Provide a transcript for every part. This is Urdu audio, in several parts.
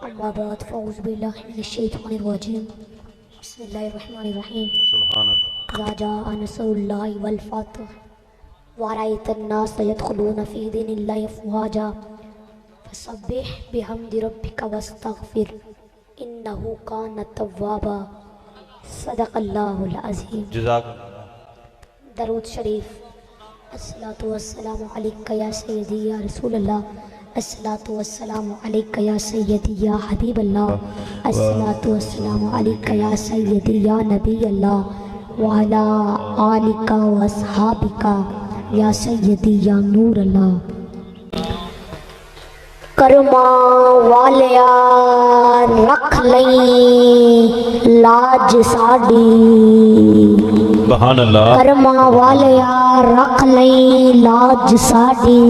أما بعد فأعوذ بالله من الشيطان الرجيم بسم الله الرحمن الرحيم سبحان اللہ. إذا جاء نصر الله والفتح ورأيت الناس يدخلون في دين الله أفواجا فسبح بحمد ربك واستغفر إنه كان توابا. صدق الله العظيم. جزاک اللہ. درود شریف. الصلاة والسلام علیکہ یا سیدی یا رسول اللہ، الصلاة والسلام علیکہ یا سیدی یا حبیب اللہ، الصلاة والسلام علیکہ یا سیدی یا نبی اللہ، وعلا آلکہ و اصحابکہ یا سیدی یا نور اللہ. کرما والیا رکھ لیں لاج ساڈی، سبحان اللہ. کرما والیا رکھ لیں لاج ساڈی،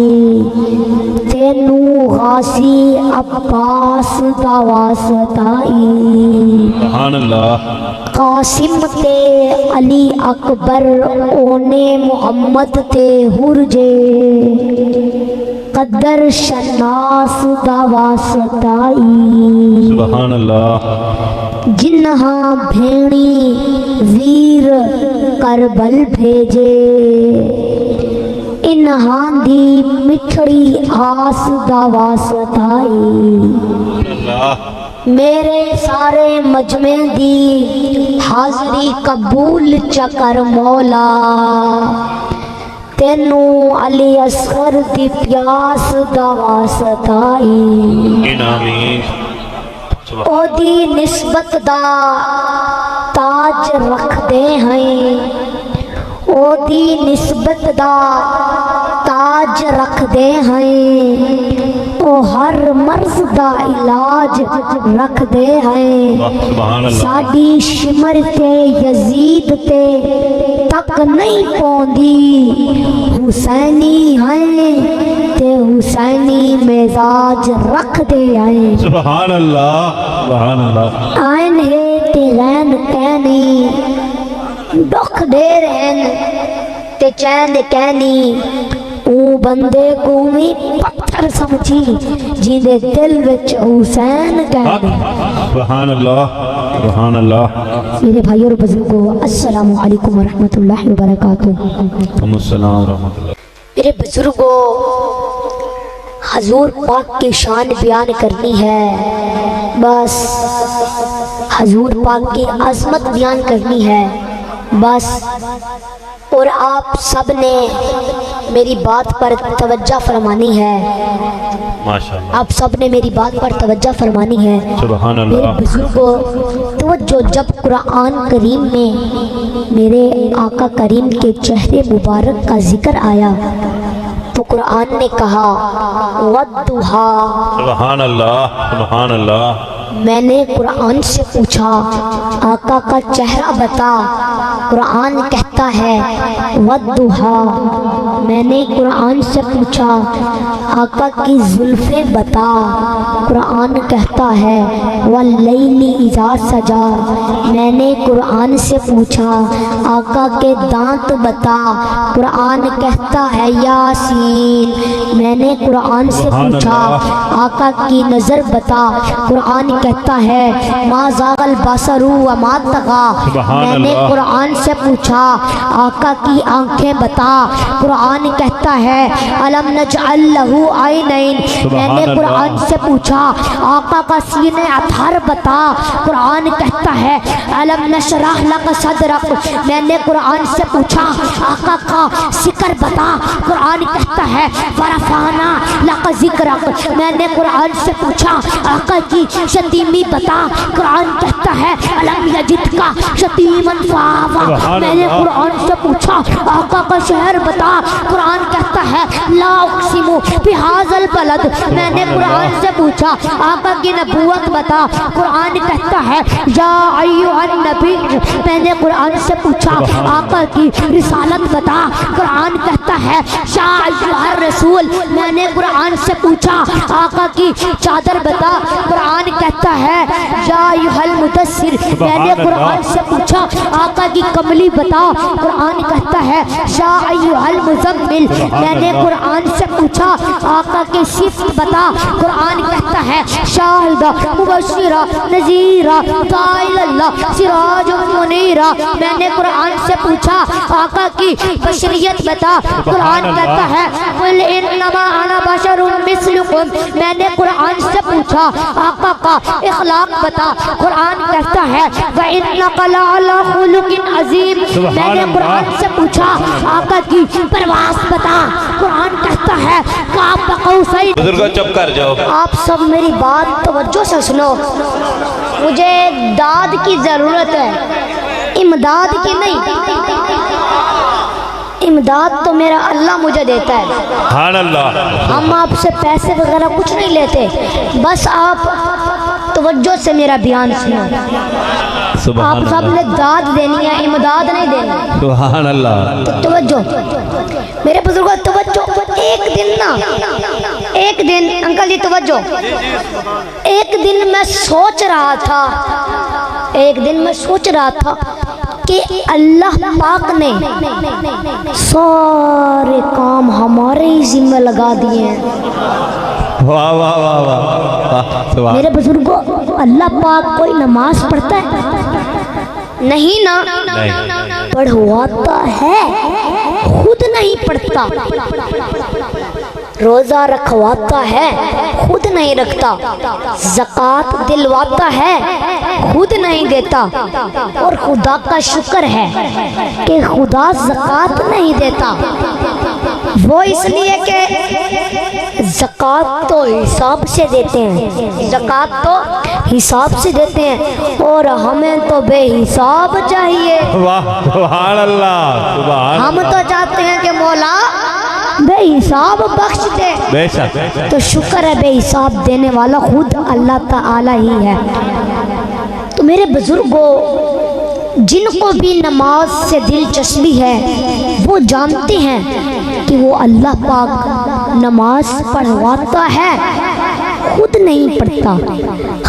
تینوں غاسی عباس دا واسطہ ای، سبحان اللہ. قاسم تے علی اکبر اونے محمد تے ہرجے، قدر شناس دا واسطہ ای، سبحان اللہ. جنہاں بھیڑی ویر کربل بھیجے، انہاں دی مٹھڑی آس دا واسطہ ای، اللہ. میرے سارے مجمع دی حاضری قبول چکر مولا، تینوں علی اصغر دی پیاس دا واسطہ ای، آمین. او دی نسبت دا تاج رکھ دے ہیں، او دی نسبت دا تاج رکھ دے ہیں، او ہر مرض دا علاج رکھ دے ہیں. سبحان اللہ. ساڈی شمر تے یزید تے تک نہیں پوندی، حسینی ہیں تے حسینی مزاج رکھ دے ہیں. سبحان اللہ. سبحان اللہ. آئن ہے تے غین کہنی، دکھ دے رہن تے چین کہنی، او بندے کو بھی پتھر سمجھی جی دے دل وچ حسین کہنے. سبحان اللہ. سبحان اللہ. میرے بھائی اور بزرگوں، السلام علیکم ورحمۃ اللہ وبرکاتہ. وعلیکم السلام ورحمۃ اللہ. میرے بزرگوں، حضور پاک کی شان بیان کرنی ہے، بس حضور پاک کی عظمت بیان کرنی ہے بس. اور آپ سب نے میری بات پر توجہ فرمانی ہے، ماشاءاللہ. آپ سب نے میری بات پر توجہ فرمانی ہے. سبحان میرے اللہ. بزرگوں توجہ، جب قرآن کریم میں میرے آقا کریم کے چہرے مبارک کا ذکر آیا تو قرآن نے کہا وَالضُّحَىٰ. سبحان اللہ. سبحان اللہ. میں نے قرآن سے پوچھا آقا کا چہرہ بتا، قرآن کہتا ہے وَالضُّحَىٰ. میں نے قرآن سے پوچھا آقا کی زلفیں بتا، قرآن کہتا ہے وَاللَّيْلِ إِذَا سَجَىٰ. میں نے قرآن سے پوچھا آقا کے دانت بتا، قرآن کہتا ہے یاسین. میں نے قرآن سے پوچھا آقا کی نظر بتا، قرآن کہتا ہے ما زاغ البصر وما طغى. میں نے قرآن سے پوچھا آقا کی آنکھیں بتا، قرآن کہتا ہے الم نجعل لہ عینین. میں نے قرآن سے پوچھا آقا کا سینہ اطہر بتا، قرآن کہتا ہے الم نشرح لک صدرک. میں نے قرآن سے پوچھا آقا کا ذکر بتا، قرآن کہتا ہے ورفعنا لک ذکرک. میں نے قرآن سے پوچھا آقا کی شتیمی بتا، قرآن کہتا ہے الم یجدک شتیما فآویٰ. میں نے قرآن سے پوچھا آقا کا شہر بتا، قرآن کہتا ہے لا اقسم بہذا البلد. میں نے قرآن سے پوچھا آقا کی نبوت بتا، قرآن کہتا ہے یا ایھا النبی. میں نے قرآن سے پوچھا آقا کی رسالت بتا، قرآن کہتا ہے یا ایھا الرسول. میں نے قرآن سے پوچھا آقا کی چادر بتا، قرآن کہتا ہے یا ایھل مدثر، میں نے قرآن سے پوچھا آقا کی کملی بتا، قرآن کہتا ہے یا ایھل مزمل، میں نے قرآن سے پوچھا آقا کی صفت بتا، قرآن کہتا ہے شاہدہ مبشرہ نذیرہ داعی اللہ سراج منیرہ، میں نے قرآن سے پوچھا آقا کی بشریت بتا، قرآن کہتا ہے قل انما انا بشر مثلکم، میں نے قرآن سے پوچھا آقا کا اخلاق بتا، قرآن کہتا ہے وَإِنَّكَ لَعَلَىٰ خُلُقٍ عَظِيمٍ، میں نے قرآن سے پوچھا آقا کی پرواز بتا، قرآن کہتا ہے قاب قوسین۔ بزرگوں چپ کر جاؤ، آپ سب میری بات توجہ سے سنو، مجھے داد کی ضرورت ہے، امداد کی نہیں، امداد تو میرا اللہ مجھے دیتا ہے، سبحان اللہ، ہم آپ سے پیسے وغیرہ کچھ نہیں لیتے، بس آپ توجہ سے میرا بیان سنو، سبحان آپ سب نے داد دینی ہے، امداد نہیں دینی، سبحان اللہ، تو توجہ میرے بزرگوں توجہ، ایک دن انکل جی توجہ، ایک دن میں سوچ رہا تھا کہ اللہ پاک نے سارے کام ہمارے ہی ذمہ لگا دیے ہیں، واہ واہ واہ واہ، سبحان میرے بزرگوں اللہ پاک کوئی نماز پڑھتا ہے؟ نہیں نا، نہیں، پڑھواتا ہے، خود نہیں پڑھتا، روزہ رکھواتا ہے، خود نہیں رکھتا، زکوٰۃ دلواتا ہے، خود نہیں دیتا، اور خدا کا شکر ہے کہ خدا زکوٰۃ نہیں دیتا، وہ اس لیے کہ زکوٰۃ تو حساب سے دیتے ہیں، زکوٰۃ تو حساب سے دیتے ہیں، اور ہمیں تو بے حساب چاہیے، واہ، سبحان اللہ، سبحان ہم تو چاہتے ہیں کہ مولا بے حساب بخش دے، بے شک، تو شکر ہے بے حساب دینے والا خود اللہ تعالی ہی ہے۔ تو میرے بزرگوں، جن کو بھی نماز سے دلچسپی ہے وہ جانتے ہیں کہ وہ اللہ پاک نماز پڑھواتا ہے، خود نہیں پڑھتا،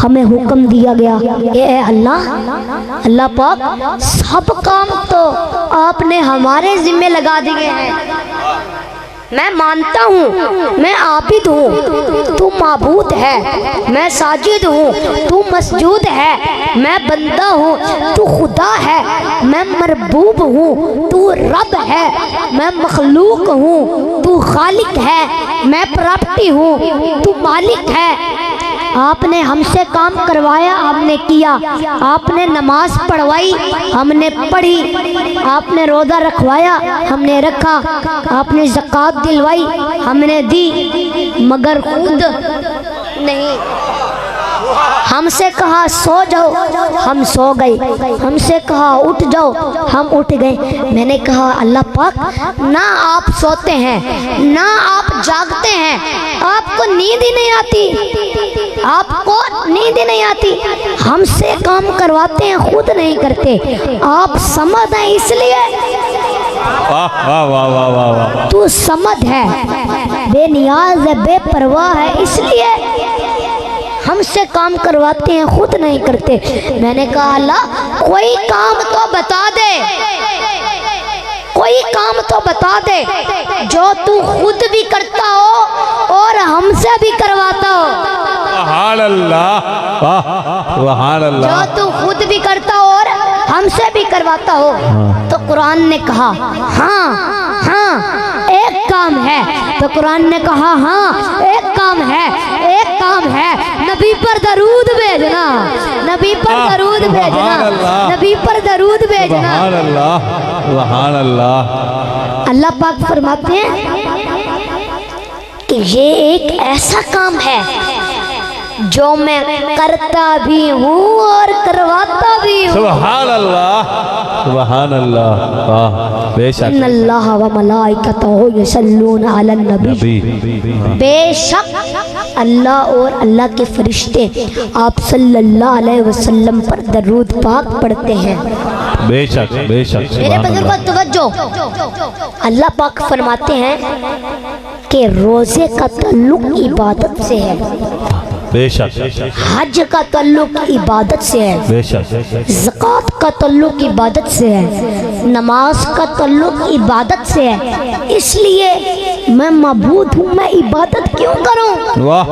ہمیں حکم دیا گیا اے اللہ پاک سب کام تو آپ نے ہمارے ذمہ لگا دیے ہیں، میں مانتا ہوں میں عابد ہوں، تو معبود ہے، میں ساجد ہوں، تو مسجود ہے، میں بندہ ہوں، تو خدا ہے، میں مربوب ہوں، تو رب ہے، میں مخلوق ہوں، تو خالق ہے، میں پراپرٹی ہوں، تو مالک ہے۔ آپ نے ہم سے کام کروایا، ہم نے کیا، آپ نے نماز پڑھوائی، ہم نے پڑھی، آپ نے روزہ رکھوایا، ہم نے رکھا، آپ نے زکوٰۃ دلوائی، ہم نے دی، مگر خود نہیں۔ ہم سے کہا سو جاؤ، ہم سو گئے، ہم سے کہا اٹھ جاؤ، ہم اٹھ گئے۔ میں نے کہا اللہ پاک نہ آپ سوتے ہیں نہ آپ جاگتے ہیں، آپ کو نیند ہی نہیں آتی، آپ کو نیند ہی نہیں آتی، ہم سے کام کرواتے ہیں خود نہیں کرتے، آپ سمجھ ہیں اس لیے واہ واہ واہ واہ واہ واہ، تو سمجھ ہے، بے نیاز ہے، بے پرواہ ہے، اس لیے ہم سے کام کرواتے ہیں خود نہیں کرتے۔ میں نے کہا اللہ کوئی کام تو بتا دے، کوئی کام تو بتا دے جو تو خود بھی کرتا ہو اور ہم سے بھی کرواتا ہو، سبحان اللہ، واہ، سبحان اللہ، جو تو خود بھی کرتا ہو اور ہم سے بھی کرواتا ہو۔ تو قرآن نے کہا ہاں ایک کام ہے، تو قرآن نے کہا ہاں ایک کام ہے، ایک کام ہے، نبی پر درود بھیجنا، نبی پر درود بھیجنا، نبی پر درود بھیجنا۔ سبحان اللہ، سبحان اللہ، اللہ پاک فرماتے ہیں کہ یہ ایک ایسا کام ہے جو میں کرتا بھی ہوں اور کرواتا بھی ہوں۔ سبحان اللہ، سبحان اللہ، واہ، بے شک، ان اللہ و ملائکتہ یصلون علی النبی، بے شک اللہ اور اللہ کے فرشتے آپ صلی اللہ علیہ وسلم پر درود پاک پڑھتے ہیں۔ بے شک، بے شک، میرے سبحان بزرگوں اللہ، توجہ، اللہ پاک فرماتے ہیں کہ روزے کا تعلق عبادت سے ہے، بے شک حج کا تعلق عبادت سے ہے، بے شک زکوٰۃ کا تعلق عبادت سے ہے، نماز کا تعلق عبادت سے ہے، اس لیے میں معبود ہوں، میں عبادت کیوں کروں؟ واہ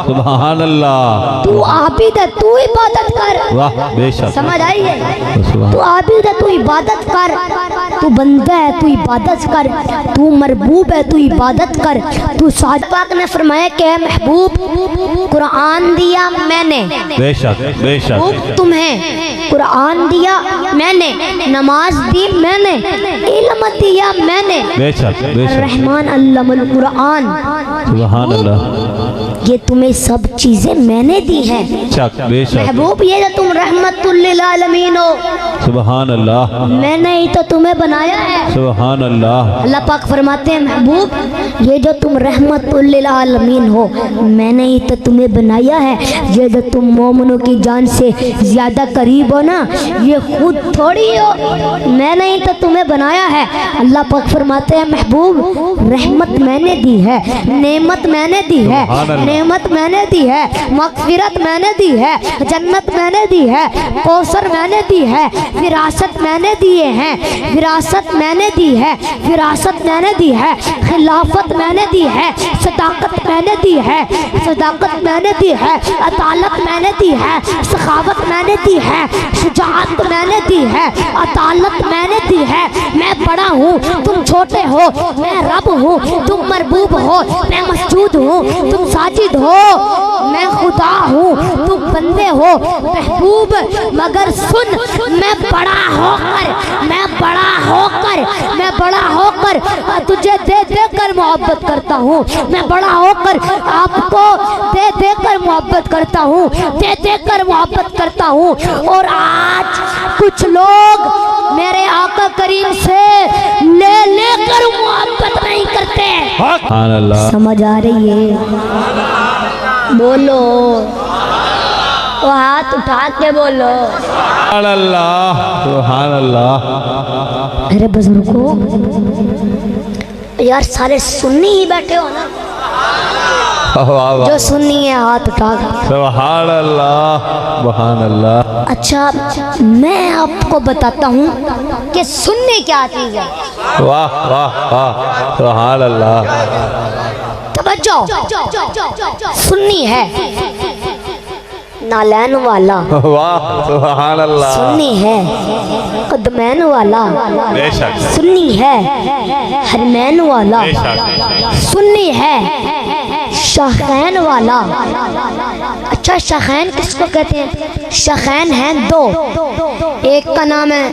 سبحان اللہ، تو عابد ہے، تو عبادت کر، واہ بے شک سمجھ آئی ہے؟ سبحان تو عابد ہے، تو عبادت کر، تو بندہ ہے، تو عبادت کر، تو مربوب ہے، تو عبادت کر، تو سعد پاک نے فرمایا کہ اے محبوب قرآن دیا میں نے، بے شک بے شک محبوب تمہیں قرآن دیا میں نے، نماز دی میں نے، علم دیا میں نے، بے شک بے شک الرحمن علم القرآن، سبحان اللہ، یہ تمہیں سب چیزیں میں نے دی ہیں شک بے شک محبوب، یہ جو تم رحمت للعالمین ہو، سبحان اللہ، میں نے ہی تو تمہیں بنایا ہے۔ سبحان اللہ، اللہ پاک فرماتے ہیں محبوب یہ جو تم رحمت للعالمین ہو میں نے ہی تو تمہیں بنایا ہے، یہ جو تم مومنوں کی جان سے زیادہ قریب ہو نا یہ خود تھوڑی ہو، میں نے ہی تو تمہیں بنایا ہے۔ اللہ پاک فرماتے ہیں محبوب رحمت میں نے دی ہے، نعمت میں نے دی ہے، نعمت میں نے دی ہے، مغفرت میں نے دی ہے، جنت میں نے دی ہے، کوثر میں نے دی ہے، وراثت میں نے دیے ہیں، وراثت میں نے دی ہے، وراثت میں نے دی ہے، خلافت میں نے دی ہے، صداقت میں نے دی ہے، صداقت میں نے دی ہے، عدالت میں نے دی ہے، سخاوت میں نے دی ہے، شجاعت میں نے دی ہے، عدالت میں نے دی ہے۔ میں بڑا ہوں تم چھوٹے ہو، میں رب ہوں تم مربوب ہو، میں مسجود ہوں تم ساجد ہو، میں خدا ہوں تم بندے ہو محبوب، مگر سن میں بڑا ہو کر، میں بڑا ہو کر، میں بڑا ہو کر تجھے دے دے کر محبت کرتا ہوں، میں بڑا ہو کر آپ کو دے دے کر محبت کرتا ہوں، دے دے کر محبت کرتا ہوں، اور آج کچھ لوگ میرے آقا کریم سے لے لے کر محبت نہیں کرتے۔ سبحان اللہ، سمجھ آ رہی ہے؟ بولو، وہ ہاتھ اٹھا کے بولو۔ سبحان اللہ، سبحان اللہ، میرے بزرگوں یار سارے سنی ہی بیٹھے ہو نا، واہ واہ واہ، جو سنی ہے ہاتھ اٹھا کے۔ سبحان اللہ، سبحان اللہ، اچھا میں آپ کو بتاتا ہوں کہ سننے کیا چیز ہے۔ واہ واہ واہ، سبحان اللہ، توجہ، سنی ہے نالین والا، واہ سبحان اللہ، سنی ہے قدمین والا، بے شک سنی ہے حرمین والا، بے شک، سنی ہے شاخین والا۔ اچھا شاخین کس کو کہتے ہیں؟ شاخین ہیں دو، ایک کا نام ہے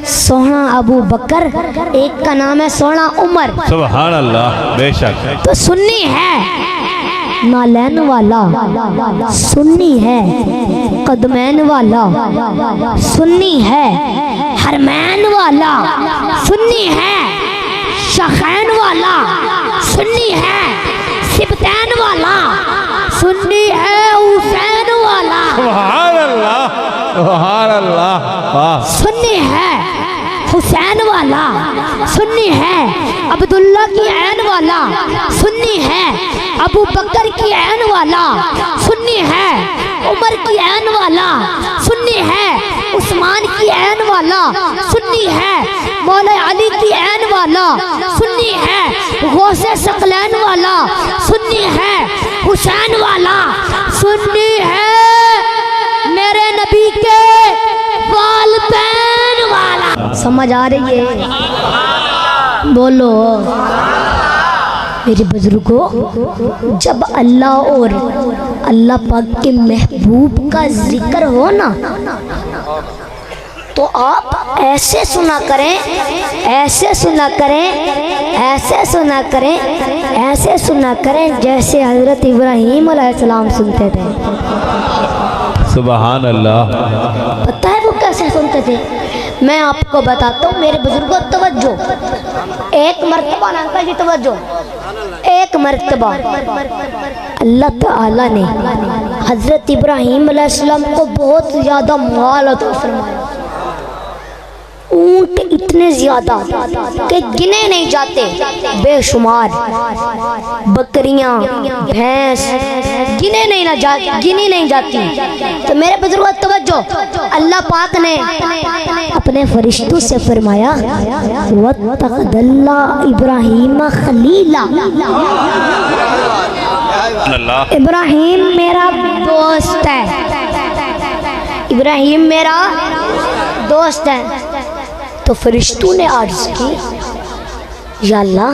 سونا ابو بکر، ایک کا نام ہے سونا عمر۔ سبحان اللہ، بے شک، تو سنی ہے نالین والا، سنی ہے قدمین والا، سنی ہے حرمین والا، سنی ہے شاخین والا، سنی ہے سبتین والا، سنی ہے حسین والا، سبحان اللہ، سبحان اللہ، واہ، سنی ہے حسین والا، سنی ہے عبداللہ کی عین والا، سنی ہے ابو بکر کی عین والا، سنی ہے عمر کی عین والا، سنی ہے عثمان کی عین والا، سنی ہے مولا علی کی عین والا، سنی ہے غوث ثقلین والا، سنی ہے حسین والا، سنی ہے میرے نبی کے والدین والا۔ سمجھ آ رہی ہے؟ بولو میرے بزرگوں، جب اللہ اور اللہ پاک کے محبوب کا ذکر ہو نا تو آپ ایسے سنا کریں، ایسے سنا کریں، ایسے سنا کریں، ایسے سنا کریں جیسے حضرت ابراہیم علیہ السلام سنتے تھے۔ سبحان اللہ، پتہ ہے وہ کیسے سنتے تھے؟ میں آپ کو بتاتا ہوں میرے بزرگوں، توجہ، ایک مرتبہ انکل جی توجہ، ایک مرتبہ اللہ تعالیٰ نے حضرت ابراہیم علیہ السلام کو بہت زیادہ مال عطا فرمایا، اونٹ اتنے زیادہ کہ گنے نہیں جاتے، بے شمار، بکریاں، بھینس گنی نہیں جاتی۔ تو میرے بزرگوں توجہ، اللہ پاک نے اپنے فرشتوں سے فرمایا وَاتَّخَذَ اللَّهُ إِبْرَاهِيمَ خَلِيلًا، ابراہیم میرا دوست ہے، ابراہیم میرا دوست ہے۔ تو فرشتوں نے عرض کی یا اللہ،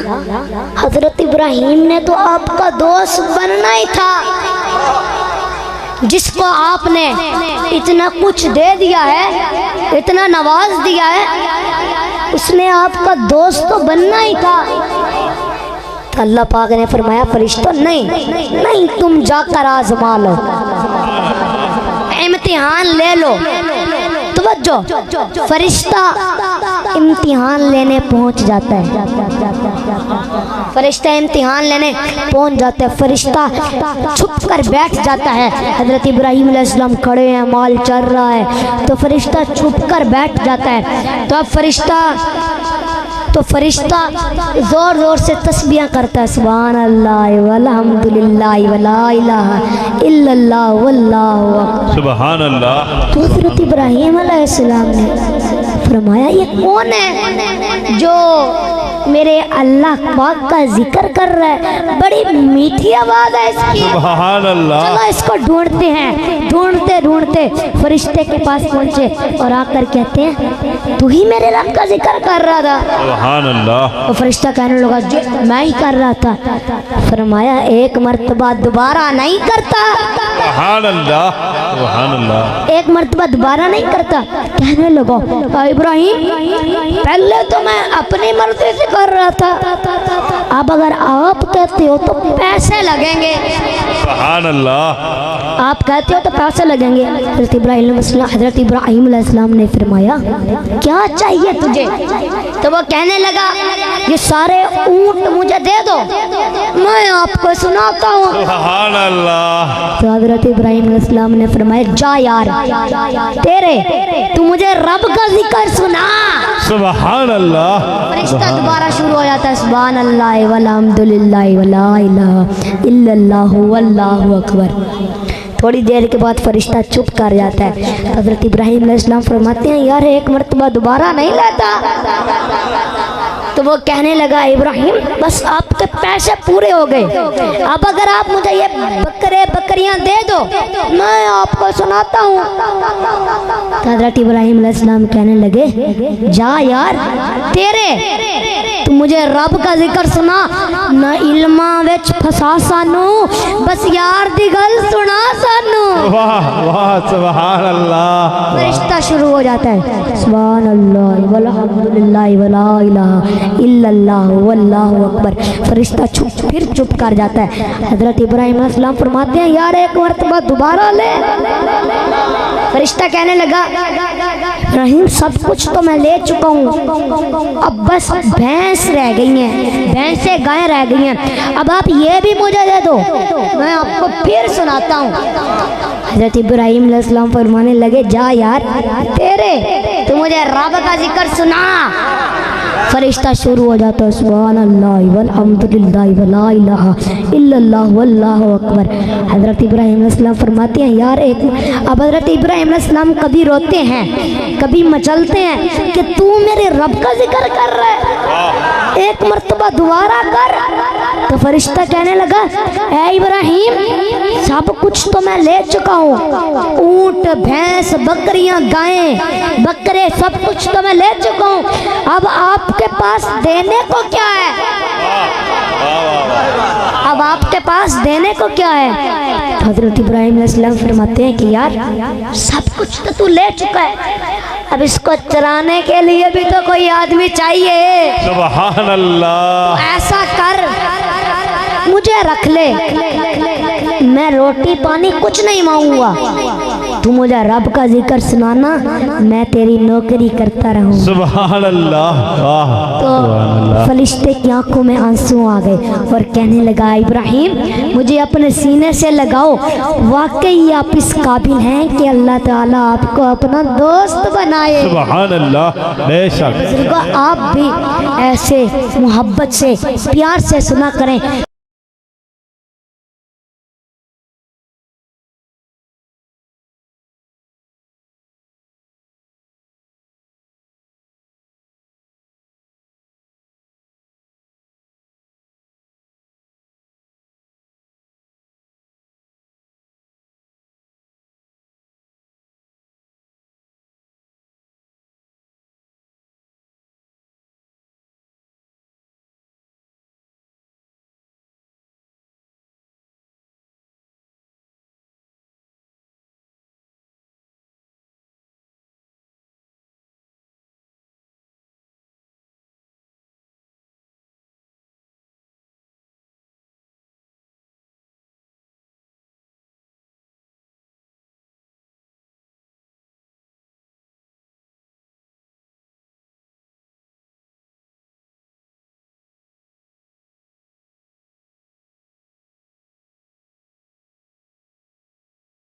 حضرت ابراہیم نے تو آپ کا دوست بننا ہی تھا، جس کو آپ نے اتنا کچھ دے دیا ہے، اتنا نواز دیا ہے، اس نے آپ کا دوست تو بننا ہی تھا۔ تو اللہ پاک نے فرمایا فرشتوں نہیں، تم جا کر آزما لو، امتحان لے لو۔ توجہ، فرشتہ امتحان لینے پہنچ جاتا ہے، فرشتہ امتحان لینے پہنچ جاتا ہے، فرشتہ چھپ کر بیٹھ جاتا ہے۔ حضرت ابراہیم علیہ السلام کھڑے ہیں، مال چل رہا ہے، تو فرشتہ چھپ کر بیٹھ جاتا ہے۔ تو اب فرشتہ زور زور سے تسبیح کرتا ہے، سبحان اللہ والحمدللہ ولا الہ الا اللہ واللہ اکبر، سبحان اللہ۔ تو حضرت ابراہیم علیہ السلام نے فرمایا یہ کون ہے جو میرے اللہ پاک کا ذکر کر رہا ہے؟ بڑی میٹھی آواز ہے اس کی، سبحان اللہ۔ چلو اس کو ڈھونڈتے ہیں۔ ڈھونڈتے فرشتے کے پاس پہنچے اور آ کر کہتے ہیں تو ہی میرے رب کا ذکر کر رہا تھا؟ سبحان اللہ۔ تو فرشتہ کہنے لگا جی میں ہی کر رہا تھا۔ فرمایا ایک مرتبہ دوبارہ نہیں کرتا، سبحان اللہ، سبحان اللہ۔ ایک مرتبہ دوبارہ نہیں کرتا۔ کہنے لگا ابراہیم پہلے تو میں اپنی مرضی سے کر رہا تھا، اب اگر آپ کہتے ہو تو پیسے لگیں گے، سبحان اللہ۔ آپ کہتے ہو تو پیسے لگیں گے۔ حضرت ابراہیم علیہ السلام نے فرمایا کیا چاہیے تجھے؟ تو وہ کہنے لگا یہ سارے اونٹ مجھے دے دو، میں آپ کو سناتا ہوں۔ سبحان اللہ۔ تو حضرت ابراہیم علیہ السلام نے فرمایا جا یار، تو مجھے رب کا ذکر سنا۔ سبحان اللہ۔ فرشتہ دوبارہ شروع ہو جاتا ہے، سبحان اللہ والحمدللہ ولا الہ الا اللہ واللہ اکبر۔ تھوڑی دیر کے بعد فرشتہ چپ کر جاتا ہے۔ حضرت ابراہیم علیہ السلام فرماتے ہیں یار ایک مرتبہ دوبارہ نہیں لیتا؟ تو وہ کہنے لگا ابراہیم بس آپ کے پیسے پورے ہو گئے، اب اگر آپ مجھے یہ بکریاں دے دو میں آپ کو سناتا ہوں۔ تو حضرت ابراہیم علیہ السلام کہنے لگے جا یار تو مجھے رب کا ذکر سنا، نہ علماں وچ پھسا سانو، بس یار دی گل سنا سانو۔ واہ واہ، سبحان اللہ۔ فرشتہ شروع ہو جاتا ہے، سبحان اللہ والحمدللہ ولا الہ الا اللہ واللہ اکبر۔ فرشتہ پھر چپ کر جاتا ہے۔ حضرت ابراہیم علیہ السلام فرماتے ہیں یار ایک مرتبہ دوبارہ لے۔ فرشتہ کہنے لگا ابراہیم سب کچھ تو میں لے چکا ہوں، اب بس بھینس رہ گئی ہیں، بھینسیں گائیں رہ گئی ہیں، اب آپ یہ بھی مجھے دے دو میں آپ کو پھر سناتا ہوں۔ حضرت ابراہیم علیہ السلام فرمانے لگے جا یار تو مجھے رب کا ذکر سنا۔ فرشتہ شروع ہو جاتا ہے، سبحان اللہ والحمدللہ ولا الہ الا اللہ واللہ اکبر۔ حضرت ابراہیم علیہ السلام فرماتے ہیں یار اب حضرت ابراہیم علیہ السلام کبھی روتے ہیں کبھی مچلتے ہیں کہ تو میرے رب کا ذکر کر رہا ہے، ایک مرتبہ دوبارہ کر۔ تو فرشتہ کہنے لگا اے ابراہیم سب کچھ تو میں لے چکا ہوں، اونٹ بھینس بکریاں گائیں بکرے سب کچھ تو میں لے چکا ہوں، اب آپ کے پاس دینے کو کیا ہے؟ اب آپ کے پاس دینے کو کیا ہے؟ حضرت ابراہیم علیہ السلام فرماتے ہیں کہ یار سب کچھ تو لے چکا ہے، اب اس کو چرانے کے لیے بھی تو کوئی آدمی چاہیے۔ سبحان اللہ۔ ایسا کر مجھے رکھ لے، میں روٹی پانی کچھ نہیں مانگوں گا، تو مجھے رب کا ذکر سنانا، میں تیری نوکری کرتا رہوں۔ سبحان اللہ، واہ تو سبحان اللہ۔ فرشتے کی آنکھوں میں آنسو آ گئے اور کہنے لگا ابراہیم مجھے اپنے سینے سے لگاؤ، واقعی آپ اس قابل ہیں کہ اللہ تعالیٰ آپ کو اپنا دوست بنائے۔ سبحان اللہ، بے شک۔ بزرگوں آپ بھی ایسے محبت سے پیار سے سنا کریں۔